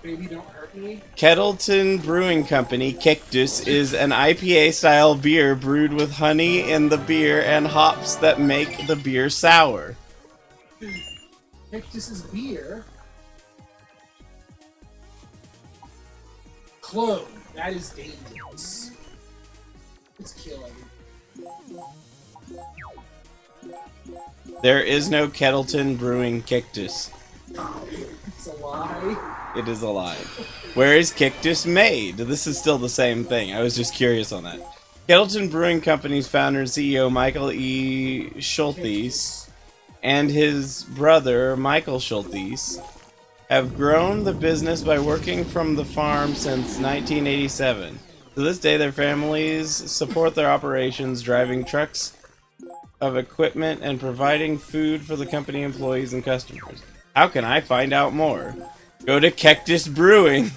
Baby, don't hurt me. Kettleton Brewing Company, Cactus, is an IPA-style beer brewed with honey in the beer and hops that make the beer sour. Cactus is beer. Clone. That is dangerous. It's killing. There is no Kettleton Brewing Cactus. It's a lie. It is a lie. Where is Cactus made? This is still the same thing. I was just curious on that. Kettleton Brewing Company's founder and CEO Michael E. Schultes and his brother Michael Schultes have grown the business by working from the farm since 1987. To this day, their families support their operations, driving trucks of equipment and providing food for the company employees and customers. How can I find out more? Go to Cactus Brewing.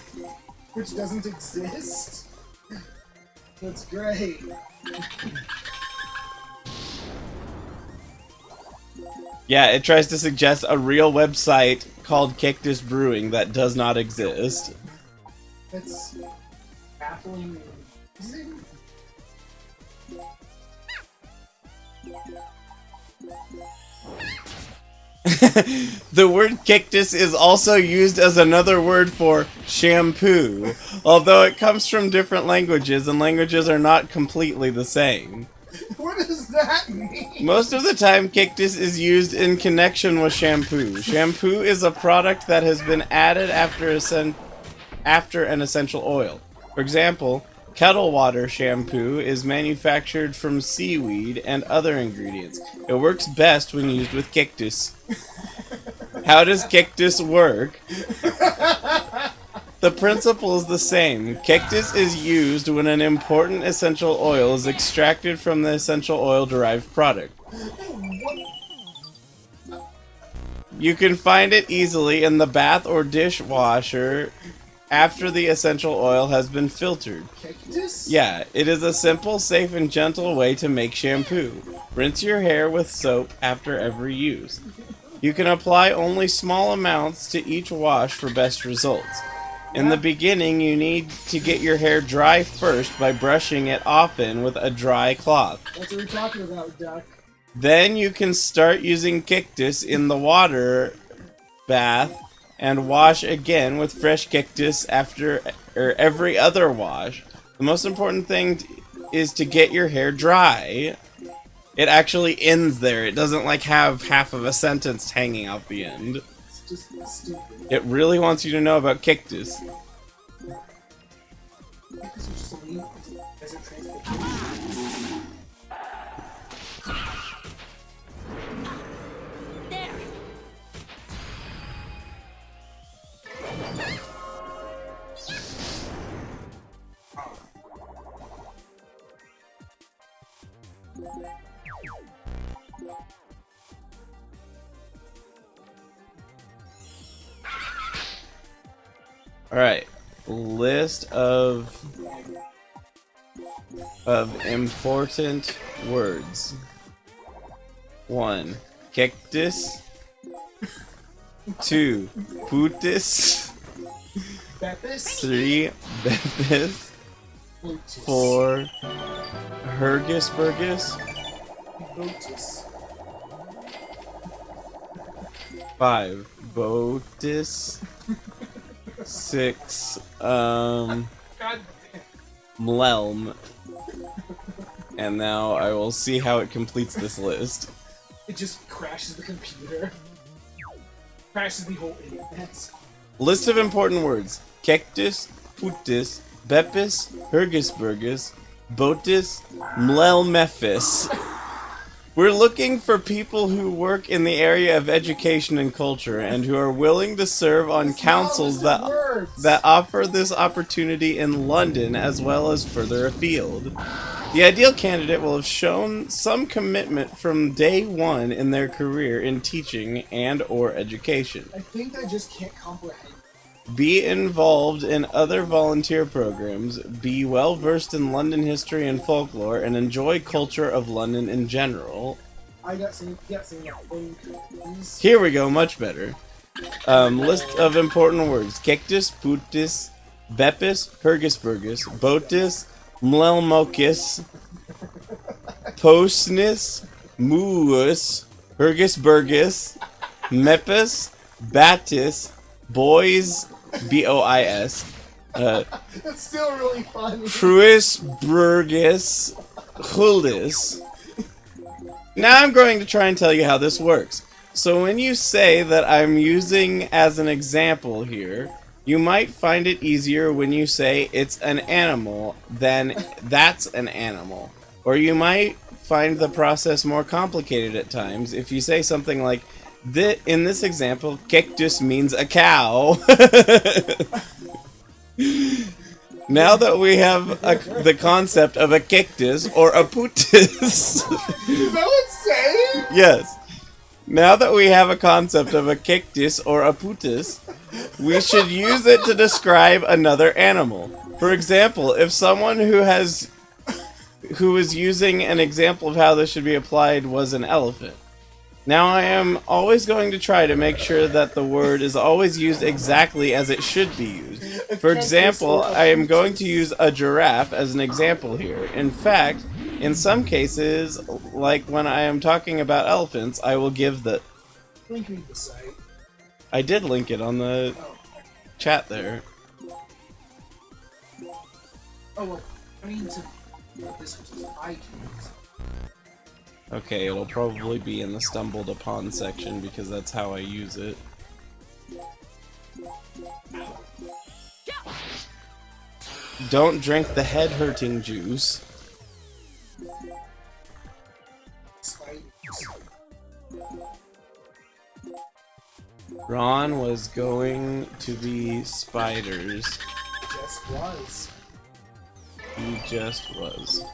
Which doesn't exist? That's great. Yeah, it tries to suggest a real website called Cactus Brewing that does not exist. That's baffling. The word cactus is also used as another word for shampoo, although it comes from different languages and languages are not completely the same. What does that mean? Most of the time, cactus is used in connection with shampoo. Shampoo is a product that has been added after an essential oil. For example, kettle water shampoo is manufactured from seaweed and other ingredients. It works best when used with cactus. How does cactus work? The principle is the same. Cactus is used when an important essential oil is extracted from the essential oil derived product. You can find it easily in the bath or dishwasher after the essential oil has been filtered. Cactus? Yeah, it is a simple, safe, and gentle way to make shampoo. Rinse your hair with soap after every use. You can apply only small amounts to each wash for best results. In the beginning, you need to get your hair dry first by brushing it often with a dry cloth. That's what we're talking about, Duck. Then you can start using cactus in the water bath and wash again with fresh cactus after or every other wash. The most important thing is to get your hair dry. It actually ends there. It doesn't like have half of a sentence hanging out the end. It's just stupid. It really wants you to know about cactus. Cactus is just a leaf. Desert transportation. There. Alright. List of important words. 1. Cactus. 2. Putis. Beppis? 3. Beppis. Lotus. 4. Hergisburgis. Lotus. 5. Botis. 6. God Mlelm. And now I will see how it completes this list. It just crashes the computer. Crashes the whole internet. List of important words. Cactus, putis, beppis, hergisburgis, botis, mlelmephis. We're looking for people who work in the area of education and culture and who are willing to serve on councils that offer this opportunity in London as well as further afield. The ideal candidate will have shown some commitment from day one in their career in teaching and or education. I think I just can't comprehend. Be involved in other volunteer programs, be well versed in London history and folklore, and enjoy culture of London in general. I got some phone calls. Here we go, much better. List of important words. Cactus, putis, bepis, hergisburgus, botis, mlelmokis, posnis, muus, hergisburgus, mepis, batis, boys, bois, That's still really funny. Fruisburgis, huldis. Now I'm going to try and tell you how this works. So when you say that I'm using as an example here, you might find it easier when you say it's an animal than that's an animal. Or you might find the process more complicated at times if you say something like, in this example, cactus means a cow. Now that we have the concept of a cactus or a putis. Is that what it's saying? Yes. Now that we have a concept of a cactus or a putis, we should use it to describe another animal. For example, if someone who is using an example of how this should be applied was an elephant. Now I am always going to try to make sure that the word is always used exactly as it should be used. For example, I am going to use a giraffe as an example here. In fact, in some cases, like when I am talking about elephants, I will give the... Link me the site. I did link it on the chat there. Oh, well, I mean to put this into iTunes. Okay, it'll probably be in the stumbled upon section because that's how I use it. Don't drink the head-hurting juice. Ron was going to be spiders. Just was. He just was.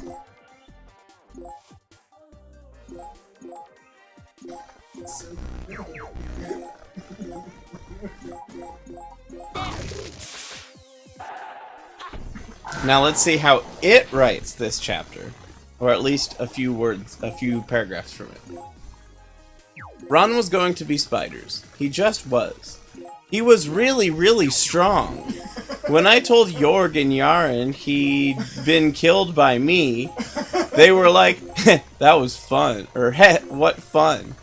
Now let's see how it writes this chapter, or at least a few words, a few paragraphs from it. Ron was going to be spiders. He just was. He was really, really strong. When I told Jorg and Yaren he'd been killed by me, they were like, that was fun, or heh, what fun.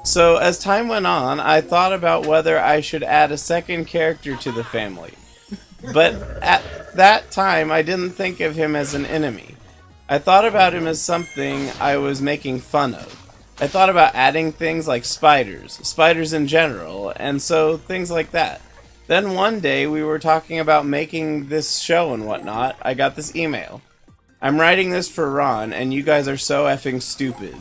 So as time went on, I thought about whether I should add a second character to the family. But at that time, I didn't think of him as an enemy. I thought about him as something I was making fun of. I thought about adding things like spiders in general, and so things like that. Then one day, we were talking about making this show and whatnot. I got this email. I'm writing this for Ron, and you guys are so effing stupid.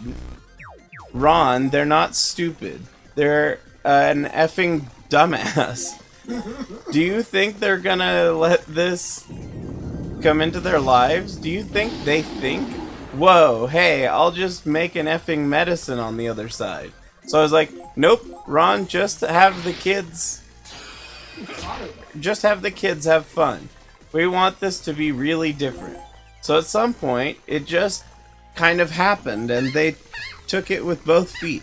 Ron, they're not stupid. They're an effing dumbass. Do you think they're gonna let this come into their lives? Do you think they think, whoa, hey, I'll just make an effing medicine on the other side? So I was like, nope, Ron, just have the kids have fun. We want this to be really different. So at some point, it just kind of happened, and they took it with both feet.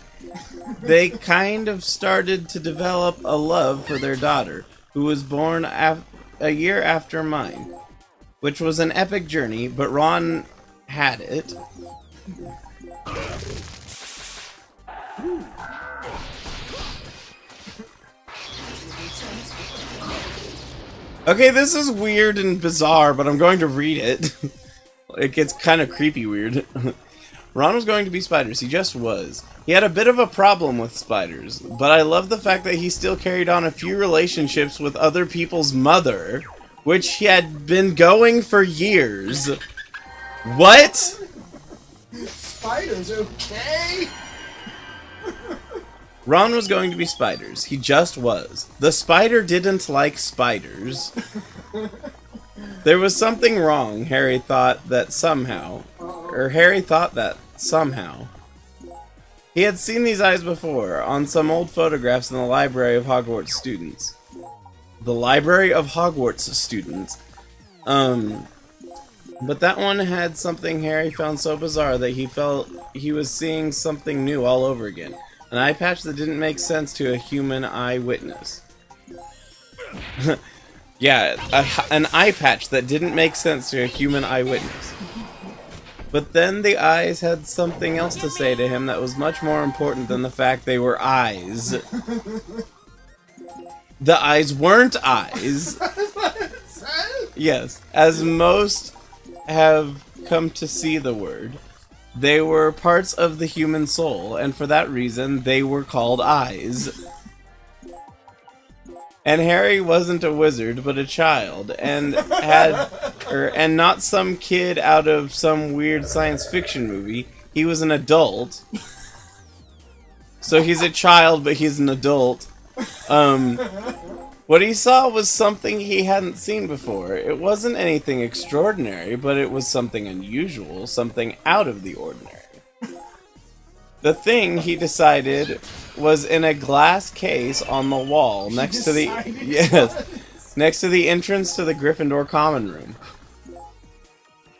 They kind of started to develop a love for their daughter, who was born a year after mine, which was an epic journey, but Ron had it. Okay, this is weird and bizarre, but I'm going to read it. It gets kind of creepy weird. Ron was going to be spiders. He just was. He had a bit of a problem with spiders, but I love the fact that he still carried on a few relationships with other people's mother, which he had been going for years. What? Spiders, okay? Ron was going to be spiders. He just was. The spider didn't like spiders. There was something wrong, Harry thought that somehow. He had seen these eyes before, on some old photographs in the library of Hogwarts students. The library of Hogwarts students. But that one had something Harry found so bizarre that he felt he was seeing something new all over again. An eye patch that didn't make sense to a human eyewitness. Yeah, an eye patch that didn't make sense to a human eyewitness. But then the eyes had something else to say to him that was much more important than the fact they were eyes. The eyes weren't eyes. Yes, as most have come to see the word, they were parts of the human soul, and for that reason, they were called eyes. And Harry wasn't a wizard, but a child, and and not some kid out of some weird science fiction movie. He was an adult. So he's a child, but he's an adult. What he saw was something he hadn't seen before. It wasn't anything extraordinary, but it was something unusual, something out of the ordinary. The thing, he decided, was in a glass case on the wall next to the next to the entrance to the Gryffindor common room.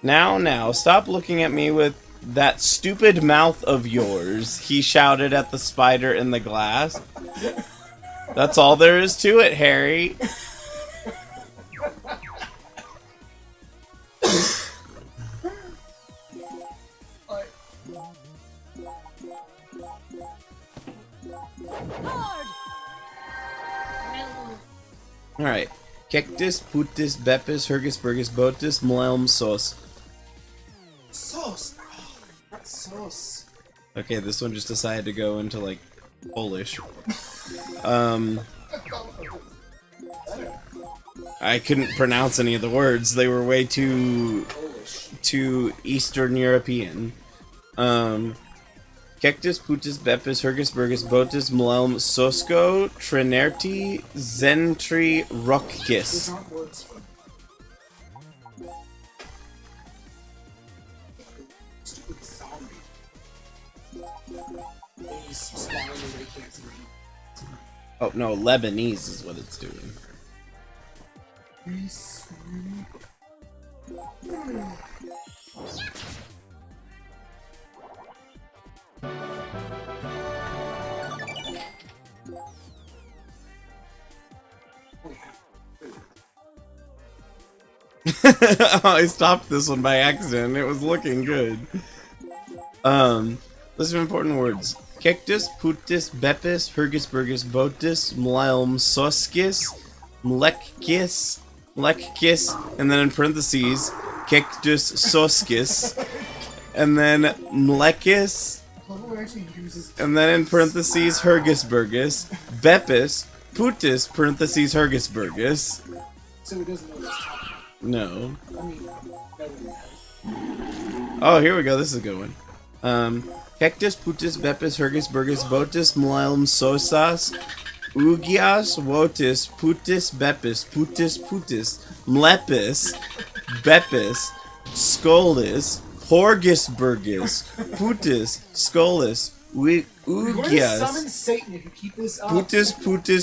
Now, stop looking at me with that stupid mouth of yours, he shouted at the spider in the glass. That's all there is to it, Harry. Alright. Cactus, putis, bepis, hergus, burgus, botus, mlelm, sauce. Sauce! Not sauce. Okay, this one just decided to go into, like, Polish. I couldn't pronounce any of the words. They were way too Eastern European. Cactus, putis, bepis, hergus, burgus, botus, mlelm, sosko, trenerti, zentri, rockkiss. Oh no, Lebanese is what it's doing. I stopped this one by accident. It was looking good. List of important words. Cactus, putis, bepis, hergus, burgus, botus, mlelm, soskis, mlekkis, and then in parentheses, cactus soskis, and then mlekkis, and then in parentheses, hergus, burgus, bepis, putis, parentheses, hergus, burgus. So he doesn't know this. No. I mean, oh, here we go. This is a good one. Cactus, putis, bepis, hergus, burgus, botus, mlelm, sosas, ugias, wotis, putis, bepis, mlepis, bepis, skolis, horgus, burgus, putis, skolis, ugias, summon Satan if you keep this up. putis,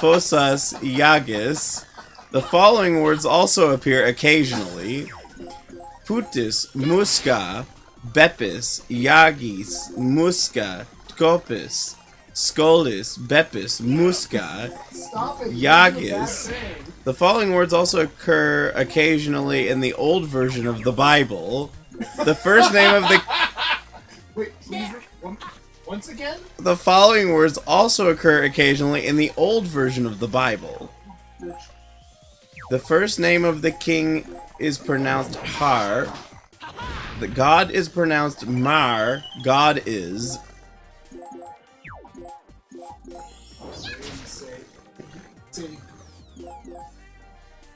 fosas, yagis. The following words also appear occasionally. Putis, musca, bepis, yagis, musca, tkopis, skolis, bepis, musca, yagis. The following words also occur occasionally in the old version of the Bible. The first name of the... Wait, please, once again? The following words also occur occasionally in the old version of the Bible. The first name of the king is pronounced Har. The god is pronounced Mar. God is.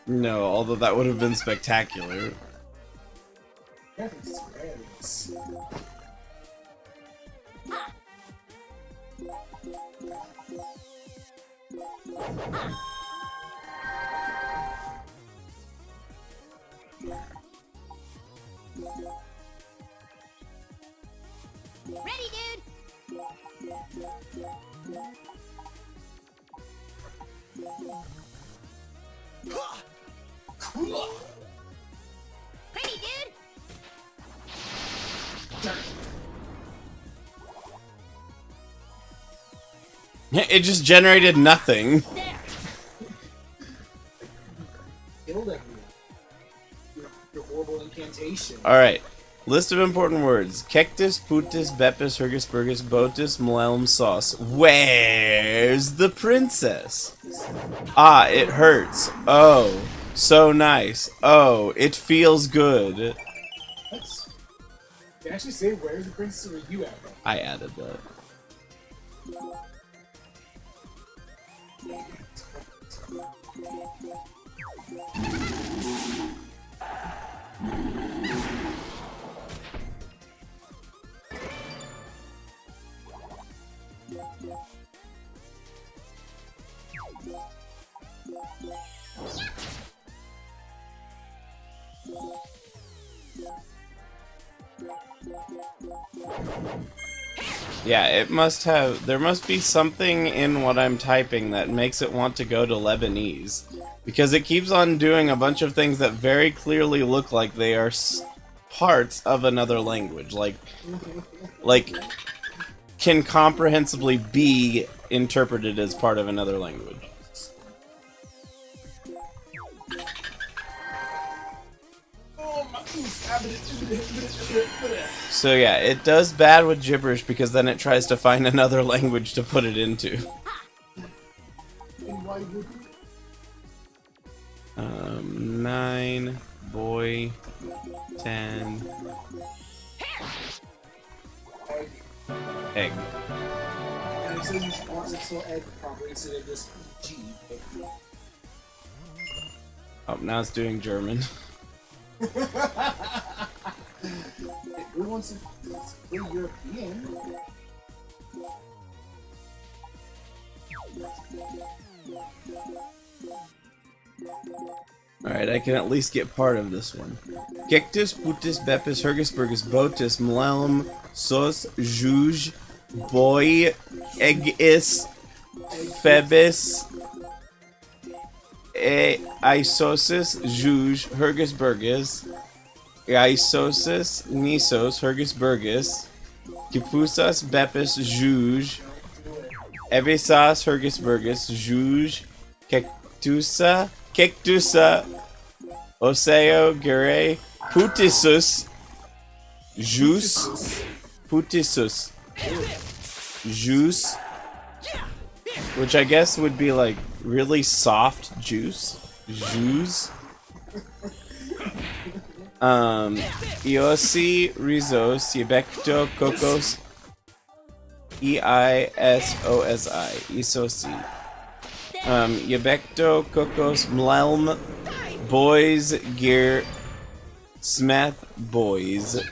No, although that would have been spectacular. Ready, dude! Ready, dude! It just generated nothing. There. Killed everyone. Your horrible incantation. Alright. List of important words. Cactus, putus, bepis, hergus, burgus, botus, mlelm, sauce. Where's the princess? Ah, it hurts. Oh, so nice. Oh, it feels good. What? You actually say where's the princess, or you at that? I added that. Yeah, it must have. There must be something in what I'm typing that makes it want to go to Lebanese. Because it keeps on doing a bunch of things that very clearly look like they are parts of another language. Like, can comprehensibly be interpreted as part of another language. So yeah, it does bad with gibberish because then it tries to find another language to put it into. 9, boy, 10, egg. And it says you want to spell egg properly instead of just G. Oh, now it's doing German. Who wants to be European? Alright, I can at least get part of this one. Cactus, putus, bepis, hergus, burgus, botus, mlelm, sos, juge, boy, eggis, phebis, isosis, juge, hergus, burgus, isosis, nisos, hergus, burgus, kipusas, bepis, juge, ebisas, hergus, burgus, juge, cactusa, Cactusa, Oseo, Gere, Putisus, Juice, Putisus, Juice, which I guess would be like really soft juice, Juice. Iosi, Rizos, Yebecto, Cocos, Eisosi, Isosi. Yebecto, Cocos, Mlelm, Boys, Gear, Smeth, Boys.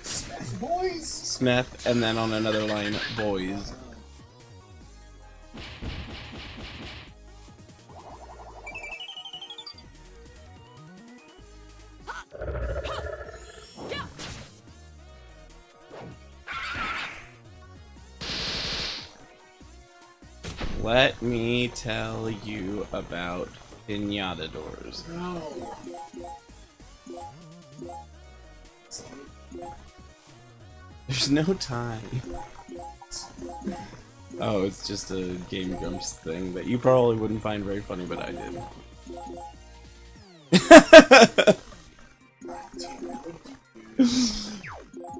Boys! Smith, and then on another line, Boys. Let me tell you about pinatadors. No. There's no time. Oh, it's just a Game Grumps thing that you probably wouldn't find very funny, but I did.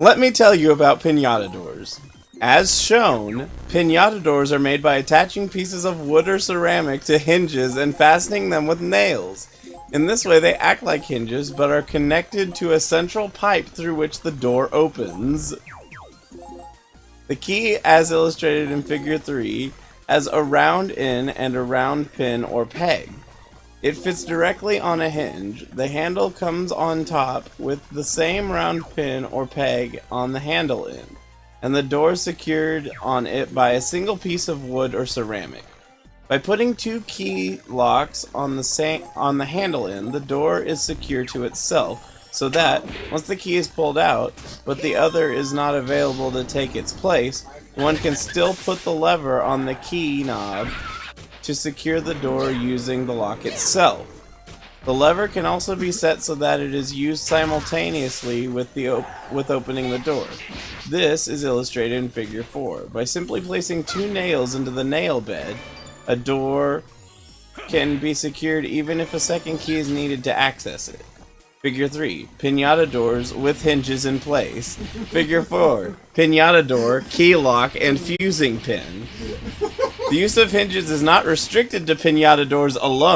Let me tell you about pinatadors. As shown, pinatadors are made by attaching pieces of wood or ceramic to hinges and fastening them with nails. In this way, they act like hinges, but are connected to a central pipe through which the door opens. The key, as illustrated in Figure 3, has a round in and a round pin or peg. It fits directly on a hinge. The handle comes on top with the same round pin or peg on the handle end, and the door is secured on it by a single piece of wood or ceramic. By putting two key locks on the handle end, the door is secure to itself, so that, once the key is pulled out, but the other is not available to take its place, one can still put the lever on the key knob to secure the door using the lock itself. The lever can also be set so that it is used simultaneously with opening the door. This is illustrated in Figure 4. By simply placing 2 nails into the nail bed, a door can be secured even if a second key is needed to access it. Figure 3. Pinata doors with hinges in place. Figure 4. Pinata door, key lock, and fusing pin. The use of hinges is not restricted to pinata doors alone.